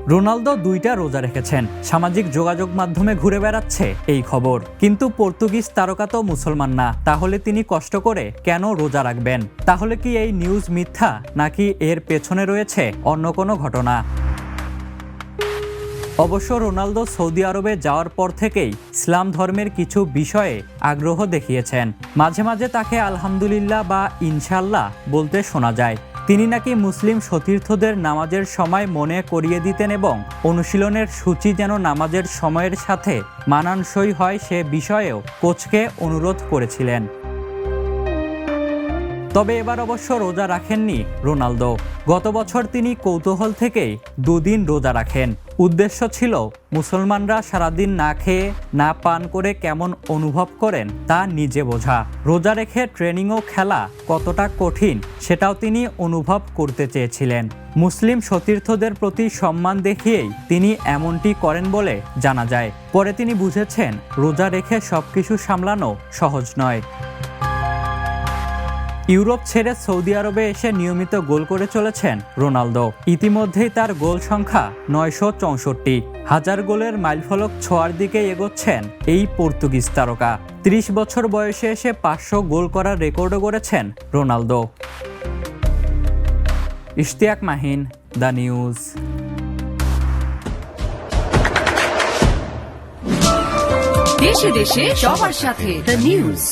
Ronaldo 2টা রোজা রেখেছেন, সামাজিক যোগাযোগ মাধ্যমে ঘুরে বেড়াচ্ছে এই খবর। কিন্তু পর্তুগিজ তারকা তো মুসলমান না, তাহলে তিনি কষ্ট করে কেন রোজা রাখবেন? তাহলে কি এই নিউজ মিথ্যা, নাকি এর পেছনে রয়েছে অন্য কোনো ঘটনা? অবশ্য রোনালদো সৌদি আরবে যাওয়ার পর থেকেই ইসলাম ধর্মের কিছু বিষয়ে আগ্রহ দেখিয়েছেন। মাঝে মাঝে তাকে আলহামদুলিল্লাহ বা ইনশাআল্লাহ বলতে শোনা যায়। তিনি নাকি মুসলিম সতীর্থদের নামাজের সময় মনে করিয়ে দিতেন এবং অনুশীলনের সূচি যেন নামাজের সময়ের সাথে মানানসই হয় সে বিষয়েও কোচকে অনুরোধ করেছিলেন। তবে এবার অবশ্য রোজা রাখেননি রোনালদো। গত বছর তিনি কৌতূহল থেকেই 2 দিন রোজা রাখেন। উদ্দেশ্য ছিল মুসলমানরা সারাদিন না খেয়ে না পান করে কেমন অনুভব করেন তা নিজে বোঝা। রোজা রেখে ট্রেনিং ও খেলা কতটা কঠিন সেটাও তিনি অনুভব করতে চেয়েছিলেন। মুসলিম সতীর্থদের প্রতি সম্মান দেখিয়েই তিনি এমনটি করেন বলে জানা যায়। পরে তিনি বুঝেছেন রোজা রেখে সবকিছু সামলানো সহজ নয়। ইউরোপ ছেড়ে সৌদি আরবে এসে নিয়মিত গোল করে চলেছেন রোনালদো। ইতিমধ্যেই তার গোল সংখ্যা 964। 1000 গোলের মাইলফলক ছোঁয়ার দিকে এগোচ্ছেন এই পর্তুগিজ তারকা। 30 বছর বয়সে এসে 500 গোল করার রেকর্ডও গড়েছেন Ronaldo. Ishtiaq Mahin, the news. দেশে দেশে সবার সাথে দ্য নিউজ।